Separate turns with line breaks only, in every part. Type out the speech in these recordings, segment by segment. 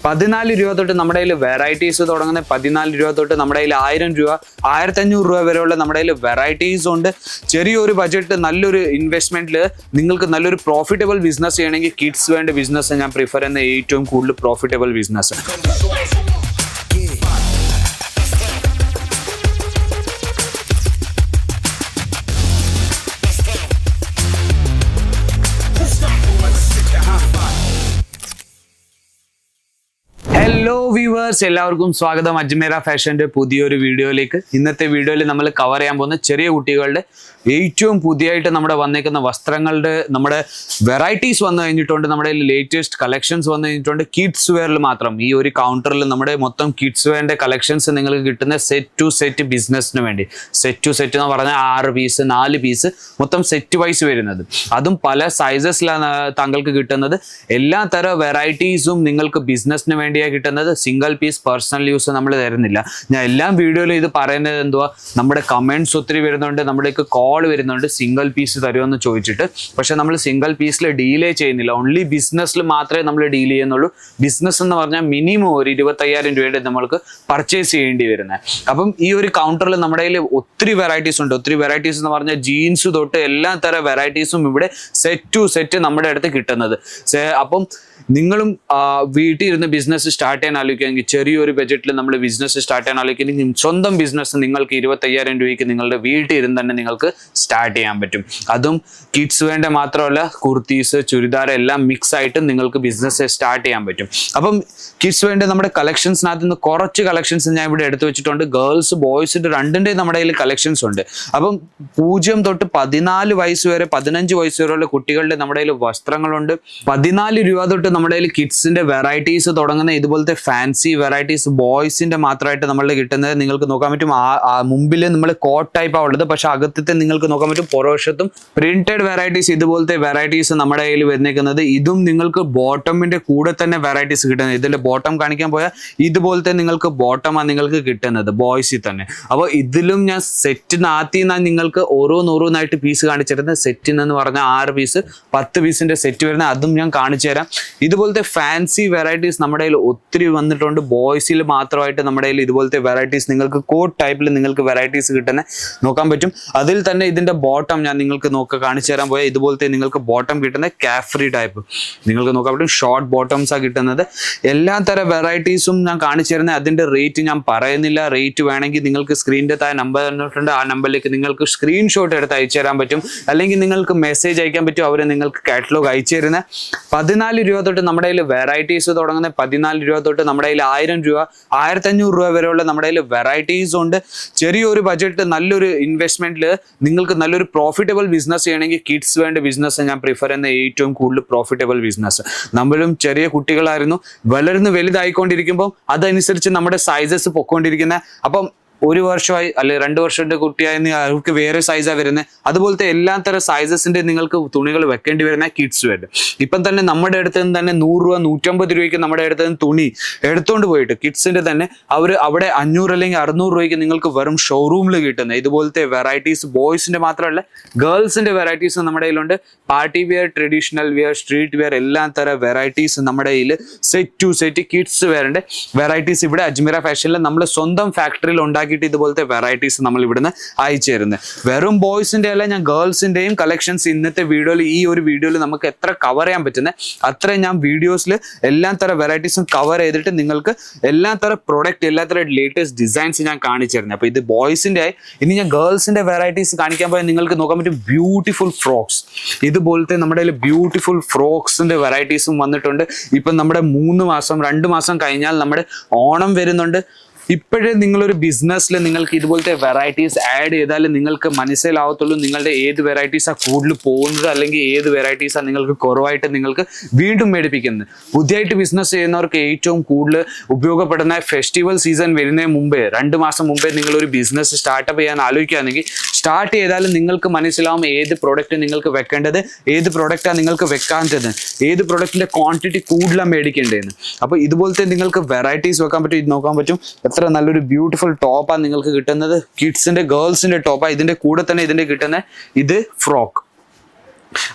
14 രൂപ തൊട്ട് നമ്മുടെ കയ്യിൽ വെറൈറ്റീസ് തുടങ്ങുന്ന 14 രൂപ തൊട്ട് നമ്മുടെ കയ്യിൽ 1000 രൂപ 1500 രൂപ വരെയുള്ള നമ്മുടെ കയ്യിൽ വെറൈറ്റീസ് ഉണ്ട്. ചെറിയൊരു ബഡ്ജറ്റ് നല്ലൊരു ഇൻവെസ്റ്റ്മെന്റിൽ നിങ്ങൾക്ക് നല്ലൊരു പ്രോഫിറ്റബിൾ ബിസിനസ് ചെയ്യണമെങ്കിൽ കിഡ്സ് വേണ്ട ബിസിനസ് ഞാൻ പ്രിഫർ ചെയ്യുന്ന ഏറ്റവും കൂടുതൽ പ്രോഫിറ്റബിൾ ബിസിനസ്. ഹലോ വ്യൂവേഴ്സ്, എല്ലാവർക്കും സ്വാഗതം അജ്മേര ഫാഷന്റെ പുതിയൊരു വീഡിയോയിലേക്ക്. ഇന്നത്തെ വീഡിയോയിൽ നമ്മൾ കവർ ചെയ്യാൻ പോകുന്ന ചെറിയ കുട്ടികളുടെ ഏറ്റവും പുതിയതായിട്ട് നമ്മുടെ വന്നേക്കുന്ന വസ്ത്രങ്ങളുടെ നമ്മുടെ വെറൈറ്റീസ് വന്നു കഴിഞ്ഞിട്ടുണ്ട്. നമ്മുടെ ലേറ്റസ്റ്റ് കളക്ഷൻസ് വന്നു കഴിഞ്ഞിട്ടുണ്ട്. കിഡ്സ് വെയറിൽ മാത്രം ഈ ഒരു കൗണ്ടറിൽ നമ്മുടെ മൊത്തം കിഡ്സ് വെയറിന്റെ കളക്ഷൻസ് നിങ്ങൾക്ക് കിട്ടുന്ന സെറ്റ് ടു സെറ്റ് ബിസിനസ്സിന് വേണ്ടി. സെറ്റ് ടു സെറ്റ് എന്ന് പറഞ്ഞാൽ 6 പീസ് 4 പീസ് മൊത്തം സെറ്റ് വൈസ് വരുന്നത്, അതും പല സൈസസിലാണ് താങ്കൾക്ക് കിട്ടുന്നത്. എല്ലാ തരം വെറൈറ്റീസും നിങ്ങൾക്ക് ബിസിനസ്സിന് വേണ്ടിയാണ് കിട്ടുന്നത്. സിംഗിൾ പീസ് പേഴ്സണൽ യൂസ് നമ്മൾ തരുന്നില്ല. ഞാൻ എല്ലാ വീഡിയോയിലും ഇത് പറയുന്നത് എന്തുവാ, നമ്മുടെ കമന്റ്സ് ഒത്തിരി വരുന്നുണ്ട്, നമ്മുടെയൊക്കെ കോൾ വരുന്നുണ്ട് സിംഗിൾ പീസ് തരുമെന്ന് ചോദിച്ചിട്ട്. പക്ഷെ നമ്മൾ സിംഗിൾ പീസിൽ ഡീലേ ചെയ്യുന്നില്ല, ഓൺലി ബിസിനസ്സിൽ മാത്രമേ നമ്മൾ ഡീൽ ചെയ്യുന്നുള്ളൂ. ബിസിനസ് എന്ന് പറഞ്ഞാൽ മിനിമം ഒരു 25,000 രൂപയുടെ നമ്മൾക്ക് പർച്ചേസ് ചെയ്യേണ്ടി വരുന്നത്. അപ്പം ഈ ഒരു കൗണ്ടറിൽ നമ്മുടെ കയ്യിൽ ഒത്തിരി വെറൈറ്റീസ് ഉണ്ട്. ഒത്തിരി വെറൈറ്റീസ് എന്ന് പറഞ്ഞാൽ ജീൻസ് തൊട്ട് എല്ലാ തരം വെറൈറ്റീസും ഇവിടെ സെറ്റ് ടു സെറ്റ് നമ്മുടെ അടുത്ത് കിട്ടുന്നത്. അപ്പം നിങ്ങളും വീട്ടിൽ ഇരുന്ന് ബിസിനസ് സ്റ്റാർട്ട് ചെയ്യാൻ ആലോചിക്കുകയെങ്കിൽ, ചെറിയൊരു ബഡ്ജറ്റിൽ നമ്മൾ ബിസിനസ് സ്റ്റാർട്ട് ചെയ്യാൻ ആലോചിക്കുകയെങ്കിൽ, സ്വന്തം ബിസിനസ് നിങ്ങൾക്ക് 25,000 രൂപയ്ക്ക് നിങ്ങളുടെ വീട്ടിൽ ഇരുന്ന് തന്നെ നിങ്ങൾക്ക് സ്റ്റാർട്ട് ചെയ്യാൻ പറ്റും. അതും കിഡ്സ് വേണ്ട മാത്രമല്ല, കുർത്തീസ് ചുരിദാർ എല്ലാം മിക്സ് ആയിട്ട് നിങ്ങൾക്ക് ബിസിനസ് സ്റ്റാർട്ട് ചെയ്യാൻ പറ്റും. അപ്പം കിഡ്സ് വേണ്ട നമ്മുടെ കളക്ഷൻസിനകത്ത് നിന്ന് കുറച്ച് കളക്ഷൻസ് ഞാൻ ഇവിടെ എടുത്തു വെച്ചിട്ടുണ്ട്. ഗേൾസ് ബോയ്സിന്റെ രണ്ടിൻ്റെയും നമ്മുടെ കയ്യിൽ കളക്ഷൻസ് ഉണ്ട്. അപ്പം 0 തൊട്ട് 14 വയസ്സ് വരെ 15 വയസ്സ് വരെയുള്ള കുട്ടികളുടെ നമ്മുടെ കയ്യിൽ വസ്ത്രങ്ങളുണ്ട്. 14 രൂപ തൊട്ട് നമ്മുടെ കയ്യിൽ കിഡ്സിന്റെ വെറൈറ്റീസ് തുടങ്ങുന്ന ഇതുപോലത്തെ ഫാൻസി വെറൈറ്റീസ് ബോയ്സിന്റെ മാത്രമായിട്ട് നമ്മളുടെ കിട്ടുന്നത് നിങ്ങൾക്ക് നോക്കാൻ പറ്റും. മുമ്പിൽ നമ്മൾ കോട്ട് ടൈപ്പാണ് ഉള്ളത്, പക്ഷെ അകത്തത്തെ നിങ്ങൾക്ക് നോക്കാൻ പറ്റും പുറവശത്തും പ്രിന്റഡ് വെറൈറ്റീസ് ഇതുപോലത്തെ വെറൈറ്റീസ് നമ്മുടെ കയ്യിൽ വന്നേക്കുന്നത്. ഇതും നിങ്ങൾക്ക് ബോട്ടമിന്റെ കൂടെ തന്നെ വെറൈറ്റീസ് കിട്ടുന്നത്. ഇതിന്റെ ബോട്ടം കാണിക്കാൻ പോയാൽ ഇതുപോലത്തെ നിങ്ങൾക്ക് ബോട്ടമാണ് നിങ്ങൾക്ക് കിട്ടുന്നത് ബോയ്സിൽ തന്നെ. അപ്പോൾ ഇതിലും ഞാൻ സെറ്റിനകത്ത് നിന്നാണ് നിങ്ങൾക്ക് ഓരോന്നായിട്ട് പീസ് കാണിച്ചിരുന്നത്. സെറ്റിനെന്ന് പറഞ്ഞാൽ 6 പീസ് 10 പീസിന്റെ സെറ്റ് വരുന്നത്, അതും ഞാൻ കാണിച്ചു തരാം. ഇതുപോലത്തെ ഫാൻസി വെറൈറ്റീസ് നമ്മുടെ കയ്യിൽ ഒത്തിരി വന്നിട്ടുണ്ട്. ബോയ്സിൽ മാത്രമായിട്ട് നമ്മുടെ കയ്യിൽ ഇതുപോലത്തെ വെറൈറ്റീസ് നിങ്ങൾക്ക് കോട്ട് ടൈപ്പിൽ നിങ്ങൾക്ക് വെറൈറ്റീസ് കിട്ടുന്ന നോക്കാൻ പറ്റും. അതിൽ തന്നെ ഇതിന്റെ ബോട്ടം ഞാൻ നിങ്ങൾക്ക് കാണിച്ചു തരാൻ പോയാൽ ഇതുപോലത്തെ നിങ്ങൾക്ക് ബോട്ടം കിട്ടുന്ന കാഫ്രി ടൈപ്പ് നിങ്ങൾക്ക് നോക്കാൻ പറ്റും. ഷോർട്ട് ബോട്ടംസാണ് കിട്ടുന്നത്. എല്ലാ തരം വെറൈറ്റീസും ഞാൻ കാണിച്ചു തരുന്നത്. അതിന്റെ റേറ്റ് ഞാൻ പറയുന്നില്ല. റേറ്റ് വേണമെങ്കിൽ നിങ്ങൾക്ക് സ്ക്രീനിന്റെ താഴെ നമ്പർ തന്നിട്ടുണ്ട്, ആ നമ്പറിലേക്ക് നിങ്ങൾക്ക് സ്ക്രീൻഷോട്ട് എടുത്ത് അയച്ചു തരാൻ പറ്റും. അല്ലെങ്കിൽ നിങ്ങൾക്ക് മെസ്സേജ് അയക്കാൻ പറ്റും. അവർ നിങ്ങൾക്ക് കാറ്റലോഗ് അയച്ചു തരുന്നത്. 14 രൂപ തൊട്ട് നമ്മുടെ കയ്യിൽ വെറൈറ്റീസ് തുടങ്ങുന്ന 14 രൂപ തൊട്ട് നമ്മുടെ കയ്യിൽ 1000 രൂപ 1500 രൂപ വരെയുള്ള നമ്മുടെ കയ്യിൽ വെറൈറ്റീസ് ഉണ്ട്. ചെറിയൊരു ബഡ്ജറ്റ് നല്ലൊരു ഇൻവെസ്റ്റ്മെന്റിൽ നിങ്ങൾക്ക് നല്ലൊരു പ്രോഫിറ്റബിൾ ബിസിനസ് ചെയ്യണമെങ്കിൽ കിഡ്സ് വേണ്ട ബിസിനസ് ഞാൻ പ്രിഫർ ചെയ്യുന്ന ഏറ്റവും കൂടുതൽ പ്രോഫിറ്റബിൾ ബിസിനസ്. നമ്മളും ചെറിയ കുട്ടികളായിരുന്നു, വളർന്ന് വലുതായിക്കൊണ്ടിരിക്കുമ്പോൾ അതനുസരിച്ച് നമ്മുടെ സൈസസ് പൊക്കോണ്ടിരിക്കുന്നത്. അപ്പം 1 വർഷമായി അല്ലെ 2 വർഷത്തിന്റെ കുട്ടിയായി അവർക്ക് വേറെ സൈസാണ് വരുന്നത്. അതുപോലത്തെ എല്ലാ തരം സൈസസിന്റെ നിങ്ങൾക്ക് തുണികൾ വെക്കേണ്ടി വരുന്ന കിഡ്സ് വെയർ. ഇപ്പം തന്നെ നമ്മുടെ അടുത്ത് നിന്ന് തന്നെ 100 രൂപ 150 രൂപയ്ക്ക് നമ്മുടെ അടുത്ത് നിന്ന് തുണി എടുത്തുകൊണ്ട് പോയിട്ട് കിഡ്സിന്റെ തന്നെ അവർ അവിടെ 500 അല്ലെങ്കിൽ 600 രൂപയ്ക്ക് നിങ്ങൾക്ക് വെറും ഷോറൂമിൽ കിട്ടുന്നത് ഇതുപോലത്തെ വെറൈറ്റീസ് ബോയ്സിന്റെ മാത്രമല്ല ഗേൾസിന്റെ വെറൈറ്റീസ് നമ്മുടെ കയ്യിലുണ്ട്. Party wear, traditional wear, street wear എല്ലാ തരം വെറൈറ്റീസ് നമ്മുടെ കയ്യിൽ സെറ്റ് ടു സെറ്റ് കിഡ്സ് വെയറിന്റെ വെറൈറ്റീസ് ഇവിടെ അജ്മീര ഫാഷനിൽ നമ്മൾ സ്വന്തം ഫാക്ടറിയിൽ ഉണ്ടാക്കി ഇതുപോലത്തെ വെറൈറ്റീസ് നമ്മൾ ഇവിടുന്ന് അയച്ചു തരുന്നത്. വെറും ബോയ്സിന്റെ അല്ല, ഞാൻ ഗേൾസിന്റെയും കളക്ഷൻസ് ഇന്നത്തെ വീഡിയോയിൽ ഈ ഒരു വീഡിയോയിൽ നമുക്ക് എത്ര കവർ ചെയ്യാൻ പറ്റുന്നത് അത്ര ഞാൻ വീഡിയോസിൽ എല്ലാ തരം വെറൈറ്റീസും കവർ ചെയ്തിട്ട് നിങ്ങൾക്ക് എല്ലാ തരം പ്രൊഡക്റ്റ് എല്ലാ തരം ലേറ്റസ്റ്റ് ഡിസൈൻസ് ഞാൻ കാണിച്ചു തരുന്നത്. അപ്പൊ ഇത് ബോയ്സിന്റെ ആയി. ഇനി ഞാൻ ഗേൾസിന്റെ വെറൈറ്റീസ് കാണിക്കാൻ പോയാൽ നിങ്ങൾക്ക് നോക്കാൻ പറ്റും ബ്യൂട്ടിഫുൾ ഫ്രോക്സ്. ഇതുപോലത്തെ നമ്മുടെ ബ്യൂട്ടിഫുൾ ഫ്രോക്സിന്റെ വെറൈറ്റീസും വന്നിട്ടുണ്ട്. ഇപ്പം നമ്മുടെ 3 മാസം 2 മാസം കഴിഞ്ഞാൽ നമ്മുടെ ഓണം വരുന്നുണ്ട്. ഇപ്പോഴേ നിങ്ങളൊരു ബിസിനസ്സിൽ നിങ്ങൾക്ക് ഇതുപോലത്തെ വെറൈറ്റീസ് ആഡ് ചെയ്താൽ നിങ്ങൾക്ക് മനസ്സിലാവത്തുള്ളൂ നിങ്ങളുടെ ഏത് വെറൈറ്റീസാണ് കൂടുതൽ പോകുന്നത് അല്ലെങ്കിൽ ഏത് വെറൈറ്റീസാണ് നിങ്ങൾക്ക് കുറവായിട്ട് നിങ്ങൾക്ക് വീണ്ടും മേടിപ്പിക്കുന്നത്. പുതിയതായിട്ട് ബിസിനസ് ചെയ്യുന്നവർക്ക് ഏറ്റവും കൂടുതൽ ഉപയോഗപ്പെടുന്ന ഫെസ്റ്റിവൽ സീസൺ വരുന്നതിന് മുമ്പേ 2 മാസം മുമ്പേ നിങ്ങളൊരു ബിസിനസ് സ്റ്റാർട്ടപ്പ് ചെയ്യാൻ ആലോചിക്കുകയാണെങ്കിൽ സ്റ്റാർട്ട് ചെയ്താൽ നിങ്ങൾക്ക് മനസ്സിലാവും ഏത് പ്രോഡക്റ്റ് നിങ്ങൾക്ക് വെക്കേണ്ടത്, ഏത് പ്രോഡക്റ്റാണ് നിങ്ങൾക്ക് വെക്കാത്തത്, ഏത് പ്രോഡക്റ്റിന്റെ ക്വാണ്ടിറ്റി കൂടുതലാണ് മേടിക്കേണ്ടതെന്ന്. അപ്പോൾ ഇതുപോലത്തെ നിങ്ങൾക്ക് വെറൈറ്റീസ് വെക്കാൻ പറ്റും. ഇത് നോക്കാൻ പറ്റും എത്ര നല്ലൊരു ബ്യൂട്ടിഫുൾ ടോപ്പാണ് നിങ്ങൾക്ക് കിട്ടുന്നത്. കിഡ്സിന്റെ ഗേൾസിന്റെ ടോപ്പാണ്. ഇതിന്റെ കൂടെ തന്നെ ഇതിന്റെ കിട്ടുന്ന ഇത് ഫ്രോക്ക്.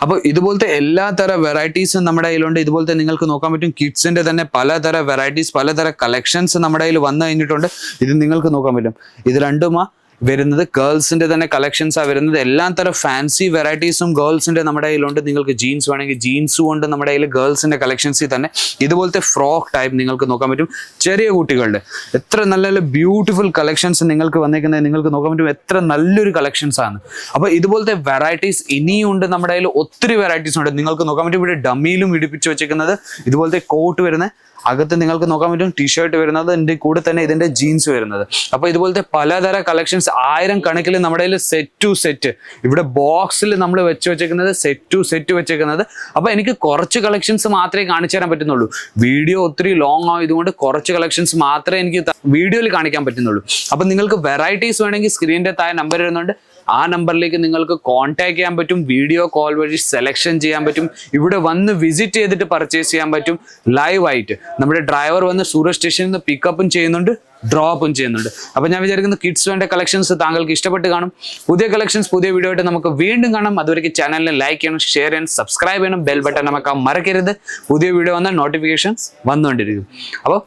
അപ്പോൾ ഇതുപോലത്തെ എല്ലാ തരം വെറൈറ്റീസും നമ്മുടെ കയ്യിലുണ്ട്. ഇതുപോലത്തെ നിങ്ങൾക്ക് നോക്കാൻ പറ്റും കിഡ്സിന്റെ തന്നെ പലതരം വെറൈറ്റീസ്, പലതരം കളക്ഷൻസ് നമ്മുടെ കയ്യിൽ വന്നു കഴിഞ്ഞിട്ടുണ്ട്. ഇത് നിങ്ങൾക്ക് നോക്കാൻ പറ്റും. ഇത് രണ്ടുമാ വരുന്നത് ഗേൾസിന്റെ തന്നെ കളക്ഷൻസ് ആ വരുന്നത്. എല്ലാ തരം ഫാൻസി വെറൈറ്റീസും ഗേൾസിന്റെ നമ്മുടെ കയ്യിലുണ്ട്. നിങ്ങൾക്ക് ജീൻസ് വേണമെങ്കിൽ ജീൻസും ഉണ്ട് നമ്മുടെ കയ്യിൽ ഗേൾസിന്റെ കളക്ഷൻസിൽ തന്നെ. ഇതുപോലത്തെ ഫ്രോക്ക് ടൈപ്പ് നിങ്ങൾക്ക് നോക്കാൻ പറ്റും. ചെറിയ കുട്ടികളുടെ എത്ര നല്ല നല്ല ബ്യൂട്ടിഫുൾ കളക്ഷൻസ് നിങ്ങൾക്ക് വന്നേക്കുന്നത് നിങ്ങൾക്ക് നോക്കാൻ പറ്റും. എത്ര നല്ലൊരു കളക്ഷൻസ് ആണ്. അപ്പോൾ ഇതുപോലത്തെ വെറൈറ്റീസ് ഇനിയും ഉണ്ട് നമ്മുടെ കയ്യിൽ. ഒത്തിരി വെറൈറ്റീസ് ഉണ്ട് നിങ്ങൾക്ക് നോക്കാൻ പറ്റും. ഇവിടെ ഡമ്മിയിലും ഇടിപ്പിച്ച് വെച്ചേക്കുന്നത് ഇതുപോലത്തെ കോട്ട് വരുന്ന, അകത്ത് നിങ്ങൾക്ക് നോക്കാൻ പറ്റും ടീഷർട്ട് വരുന്നത്, ഇതിന്റെ കൂടെ തന്നെ ഇതിന്റെ ജീൻസ് വരുന്നത്. അപ്പൊ ഇതുപോലത്തെ പലതരം കളക്ഷൻസ് 1000 കണക്കിൽ നമ്മുടെ കയ്യിൽ സെറ്റ് ടു സെറ്റ് ഇവിടെ ബോക്സിൽ നമ്മൾ വെച്ചേക്കുന്നത് സെറ്റ് ടു സെറ്റ് വെച്ചേക്കുന്നത്. അപ്പൊ എനിക്ക് കുറച്ച് കളക്ഷൻസ് മാത്രമേ കാണിച്ചു തരാൻ പറ്റുന്നുള്ളൂ. വീഡിയോ ഒത്തിരി ലോങ് ആയതുകൊണ്ട് കുറച്ച് കളക്ഷൻസ് മാത്രമേ എനിക്ക് വീഡിയോയിൽ കാണിക്കാൻ പറ്റുന്നുള്ളൂ. അപ്പൊ നിങ്ങൾക്ക് വെറൈറ്റീസ് വേണമെങ്കിൽ സ്ക്രീനിന്റെ താഴെ നമ്പർ വരുന്നുണ്ട്. ആ നമ്പറിലേക്ക് നിങ്ങൾക്ക് കോൺടാക്ട് ചെയ്യാൻ പറ്റും. വീഡിയോ കോൾ വഴി സെലക്ഷൻ ചെയ്യാൻ പറ്റും. ഇവിടെ വന്ന് വിസിറ്റ് ചെയ്തിട്ട് പർച്ചേസ് ചെയ്യാൻ പറ്റും ലൈവ് ആയിട്ട്. നമ്മുടെ ഡ്രൈവർ വന്ന് സൂറത്ത് സ്റ്റേഷനിൽ നിന്ന് പിക്കപ്പും ചെയ്യുന്നുണ്ട്, ഡ്രോപ്പും ചെയ്യുന്നുണ്ട്. അപ്പോൾ ഞാൻ വിചാരിക്കുന്നു കിഡ്സ് വേണ്ട കളക്ഷൻസ് താങ്കൾക്ക് ഇഷ്ടപ്പെട്ട് കാണും. പുതിയ കളക്ഷൻസ് പുതിയ വീഡിയോ ആയിട്ട് നമുക്ക് വീണ്ടും കാണാം. അതുവരെയ്ക്ക് ചാനലിനെ ലൈക്ക് ചെയ്യണം, ഷെയർ ചെയ്യണം, സബ്സ്ക്രൈബ് ചെയ്യണം, ബെൽ ബട്ടൺ നമുക്ക് മറക്കരുത്. പുതിയ വീഡിയോ വന്നാൽ നോട്ടിഫിക്കേഷൻസ് വന്നുകൊണ്ടിരിക്കും. അപ്പോൾ